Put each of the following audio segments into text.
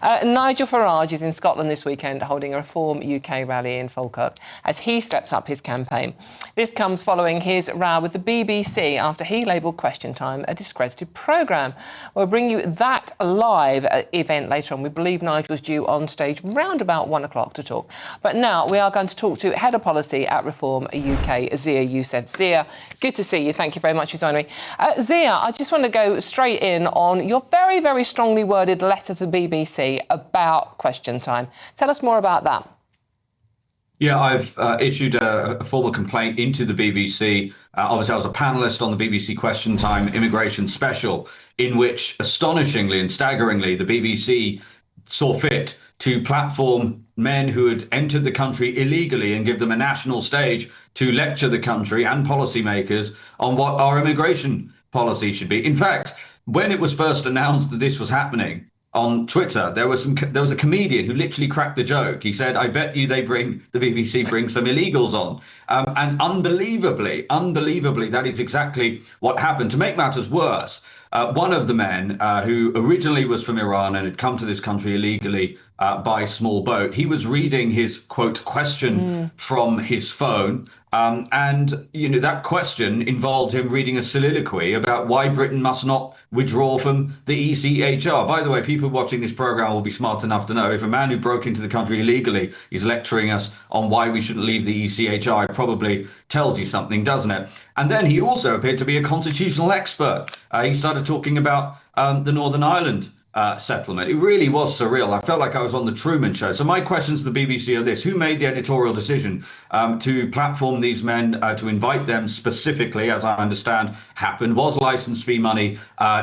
Nigel Farage is in Scotland this weekend holding a Reform UK rally in Falkirk as he steps up his campaign. This comes following his row with the BBC after he labelled Question Time a discredited programme. We'll bring you that live event later on. We believe Nigel's due on stage round about 1 o'clock to talk. But now we are going to talk to Head of Policy at Reform UK, Zia Yusuf. Zia, good to see you. Thank you very much for joining me. Zia, I just want to go straight in on your very, very strongly worded letter to the BBC about Question Time. Tell us more about that. Yeah, I've issued a formal complaint into the BBC. Obviously, I was a panellist on the BBC Question Time immigration special, in which, astonishingly and staggeringly, the BBC saw fit to platform men who had entered the country illegally and give them a national stage to lecture the country and policymakers on what our immigration policy should be. In fact, when it was first announced that this was happening on Twitter, there was a comedian who literally cracked the joke. He said, "I bet you the BBC bring some illegals on." And unbelievably, that is exactly what happened. To make matters worse, one of the men who originally was from Iran and had come to this country illegally by small boat, he was reading his, quote, question from his phone. And, you know, that question involved him reading a soliloquy about why Britain must not withdraw from the ECHR. By the way, people watching this programme will be smart enough to know if a man who broke into the country illegally is lecturing us on why we shouldn't leave the ECHR, it probably tells you something, doesn't it? And then he also appeared to be a constitutional expert. He started talking about the Northern Ireland settlement. It really was surreal. I felt like I was on the Truman Show. So my questions to the BBC are this: who made the editorial decision to platform these men, to invite them specifically, as I understand happened? Was licence fee money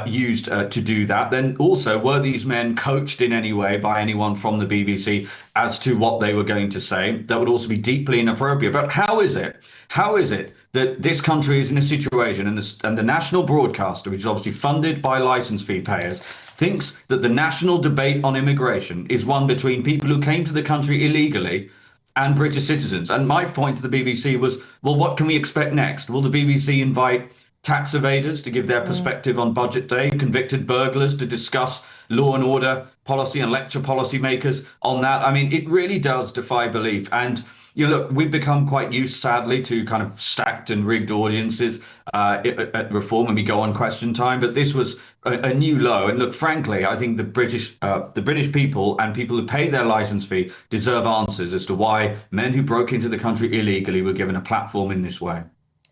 used to do that? Then also, were these men coached in any way by anyone from the BBC as to what they were going to say? That would also be deeply inappropriate. But how is it that this country is in a situation, and the national broadcaster, which is obviously funded by licence fee payers, thinks that the national debate on immigration is one between people who came to the country illegally and British citizens? And my point to the BBC was, well, what can we expect next? Will the BBC invite tax evaders to give their perspective on budget day, convicted burglars to discuss law and order policy and lecture policymakers on that? I mean, it really does defy belief. And you know, look, we've become quite used, sadly, to kind of stacked and rigged audiences at Reform when we go on Question Time. But this was a new low. And look, frankly, I think the British people and people who pay their licence fee deserve answers as to why men who broke into the country illegally were given a platform in this way.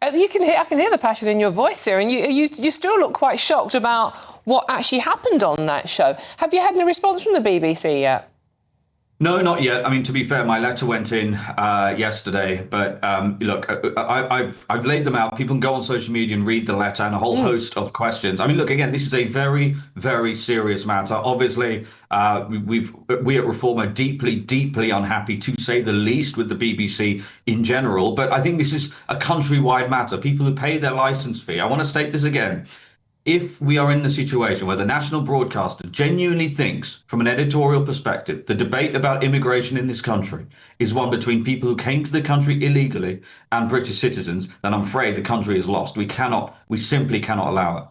I can hear the passion in your voice here, and you still look quite shocked about what actually happened on that show. Have you had any response from the BBC yet? No, not yet. I mean, to be fair, my letter went in yesterday, but look, I've laid them out. People can go on social media and read the letter and a whole host of questions. I mean, look, again, this is a very, very serious matter. Obviously, we at Reform are deeply, deeply unhappy, to say the least, with the BBC in general. But I think this is a countrywide matter. People who pay their licence fee. I want to state this again. If we are in the situation where the national broadcaster genuinely thinks, from an editorial perspective, the debate about immigration in this country is one between people who came to the country illegally and British citizens, then I'm afraid the country is lost. We simply cannot allow it.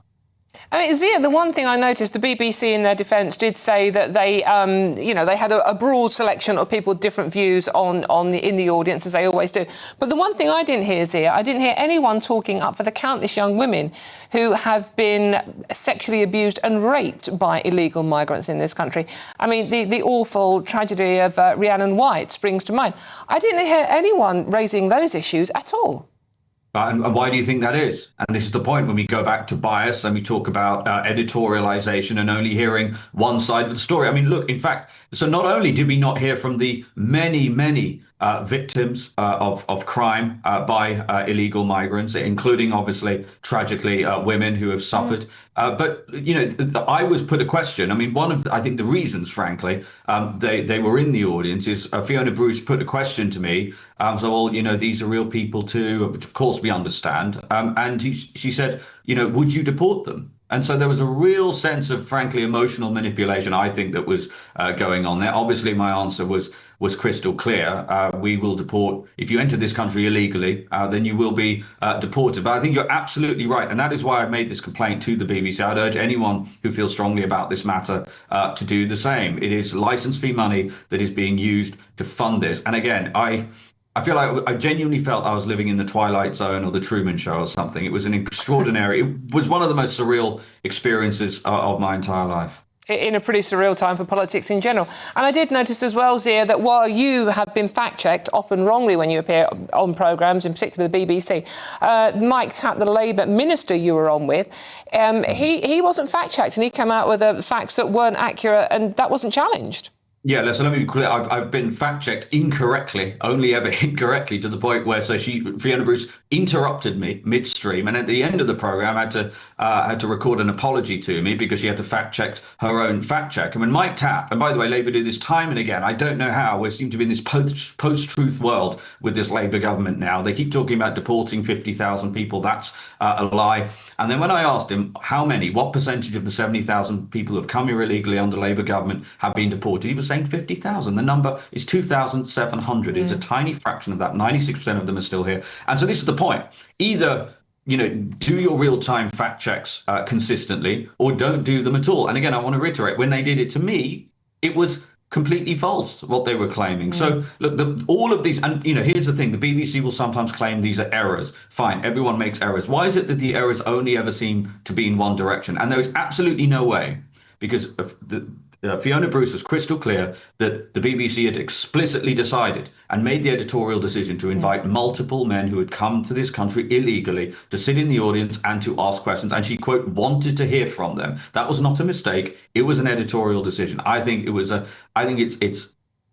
I mean, Zia, the one thing I noticed, the BBC in their defence did say that they had a broad selection of people with different views in the audience, as they always do. But the one thing I didn't hear, Zia, I didn't hear anyone talking up for the countless young women who have been sexually abused and raped by illegal migrants in this country. I mean, the awful tragedy of Rhiannon White springs to mind. I didn't hear anyone raising those issues at all. And why do you think that is? And this is the point when we go back to bias and we talk about editorialization and only hearing one side of the story. I mean, look, in fact, so not only did we not hear from the many victims of crime by illegal migrants, including, obviously, tragically, women who have suffered. But, you know, I was put a question. I mean, one of I think the reasons, frankly, they were in the audience is Fiona Bruce put a question to me. So, well, you know, these are real people too, which of course we understand. And she said, you know, would you deport them? And so there was a real sense of, frankly, emotional manipulation, I think, that was going on there. Obviously, my answer was crystal clear. We will deport. If you enter this country illegally, then you will be deported. But I think you're absolutely right. And that is why I made this complaint to the BBC. I'd urge anyone who feels strongly about this matter to do the same. It is license fee money that is being used to fund this. And again, I feel like I genuinely felt I was living in the Twilight Zone or the Truman Show or something. It was an extraordinary, it was one of the most surreal experiences of my entire life. In a pretty surreal time for politics in general. And I did notice as well, Zia, that while you have been fact-checked, often wrongly when you appear on programmes, in particular the BBC, Mike Tapp, the Labour minister you were on with, he wasn't fact-checked and he came out with facts that weren't accurate and that wasn't challenged. Yeah, so let me be clear. I've been fact-checked incorrectly, only ever incorrectly, to the point where Fiona Bruce interrupted me midstream, and at the end of the program had to record an apology to me because she had to fact-check her own fact-check. And when Mike Tapp, and by the way, Labour do this time and again, I don't know how, we seem to be in this post-truth world with this Labour government now. They keep talking about deporting 50,000 people. That's a lie. And then when I asked him what percentage of the 70,000 people who have come here illegally under Labour government have been deported, he was saying 50,000. The number is 2,700. It's a tiny fraction of that. 96% of them are still here. And so this is the point. Either, do your real-time fact checks consistently or don't do them at all. And again, I want to reiterate, when they did it to me, it was completely false, what they were claiming. So look, all of these, and here's the thing, the BBC will sometimes claim these are errors. Fine, everyone makes errors. Why is it that the errors only ever seem to be in one direction? And there is absolutely no way, because of Fiona Bruce was crystal clear that the BBC had explicitly decided and made the editorial decision to invite multiple men who had come to this country illegally to sit in the audience and to ask questions. And she, quote, wanted to hear from them. That was not a mistake. It was an editorial decision. I think it's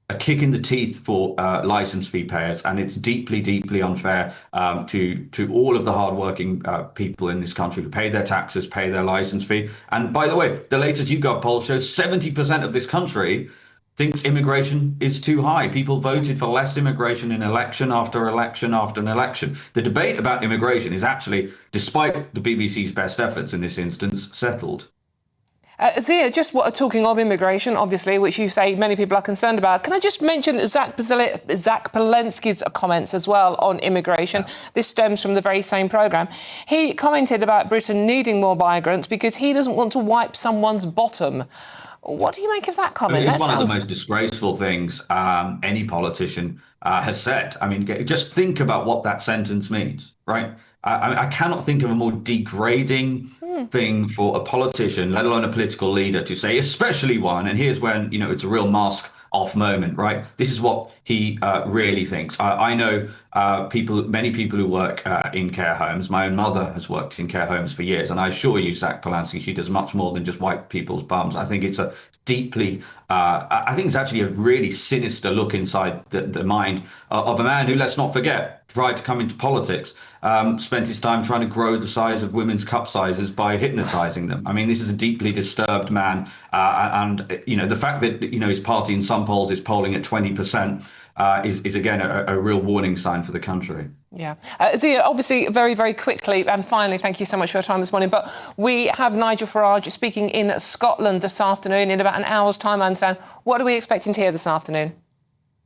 a kick in the teeth for license fee payers, and it's deeply, deeply unfair to all of the hardworking people in this country who pay their taxes, pay their license fee. And by the way, the latest YouGov poll shows 70% of this country thinks immigration is too high. People voted for less immigration in election after election after an election. The debate about immigration is actually, despite the BBC's best efforts in this instance, settled. Zia, just talking of immigration, obviously, which you say many people are concerned about, can I just mention Zach Palensky's comments as well on immigration? Yeah. This stems from the very same programme. He commented about Britain needing more migrants because he doesn't want to wipe someone's bottom. What do you make of that comment? It's one of the most disgraceful things any politician has said. I mean, just think about what that sentence means, right? I cannot think of a more degrading thing for a politician, let alone a political leader, to say, especially one. And here's when, it's a real mask off moment, right? This is what he really thinks. I know many people who work in care homes. My own mother has worked in care homes for years. And I assure you, Zach Palensky, she does much more than just wipe people's bums. I think it's I think it's actually a really sinister look inside the mind of a man who, let's not forget, prior to coming to politics, spent his time trying to grow the size of women's cup sizes by hypnotizing them. I mean, this is a deeply disturbed man. And the fact that, his party in some polls is polling at 20% is again, a real warning sign for the country. Yeah. Zia, obviously, very, very quickly, and finally, thank you so much for your time this morning, but we have Nigel Farage speaking in Scotland this afternoon in about an hour's time, I understand. What are we expecting to hear this afternoon?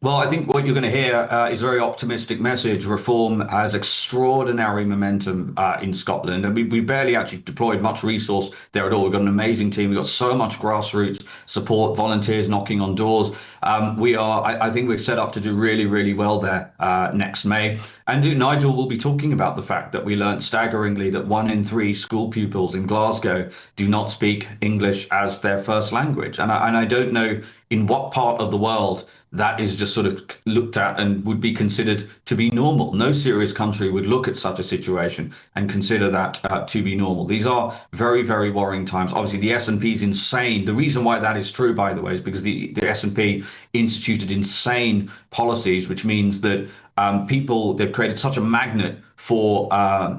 Well, I think what you're going to hear is a very optimistic message. Reform has extraordinary momentum in Scotland, and we barely actually deployed much resource there at all. We've got an amazing team. We've got so much grassroots support, volunteers knocking on doors. I think we're set up to do really, really well there next May. And Nigel will be talking about the fact that we learned staggeringly that 1 in 3 school pupils in Glasgow do not speak English as their first language. And I don't know in what part of the world that is just sort of looked at and would be considered to be normal. No serious country would look at such a situation and consider that to be normal. These are very, very worrying times. Obviously, the S&P is insane. The reason why that is true, by the way, is because the S&P instituted insane policies, which means that they've created such a magnet for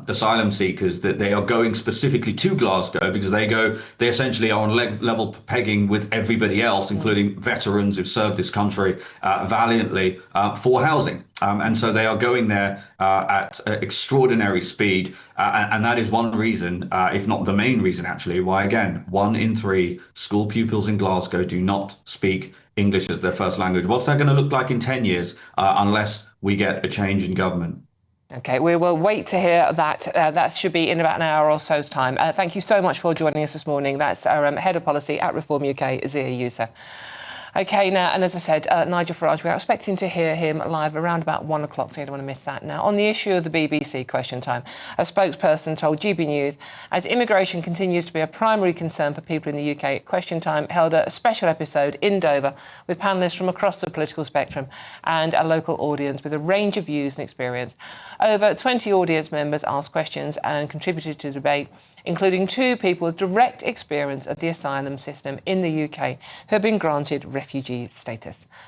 asylum seekers that they are going specifically to Glasgow because they essentially are on level pegging with everybody else, including veterans who've served this country valiantly for housing. And so they are going there at extraordinary speed. And that is one reason, if not the main reason, actually, why, again, 1 in 3 school pupils in Glasgow do not speak English as their first language. What's that going to look like in 10 years unless we get a change in government? OK, we will wait to hear that. That should be in about an hour or so's time. Thank you so much for joining us this morning. That's our Head of Policy at Reform UK, Zia Yusuf. OK, now, and as I said, Nigel Farage, we're expecting to hear him live around about 1 o'clock, so you don't want to miss that. Now, on the issue of the BBC Question Time, a spokesperson told GB News, as immigration continues to be a primary concern for people in the UK, Question Time held a special episode in Dover with panellists from across the political spectrum and a local audience with a range of views and experience. Over 20 audience members asked questions and contributed to the debate, including 2 people with direct experience of the asylum system in the UK who have been granted refugee status.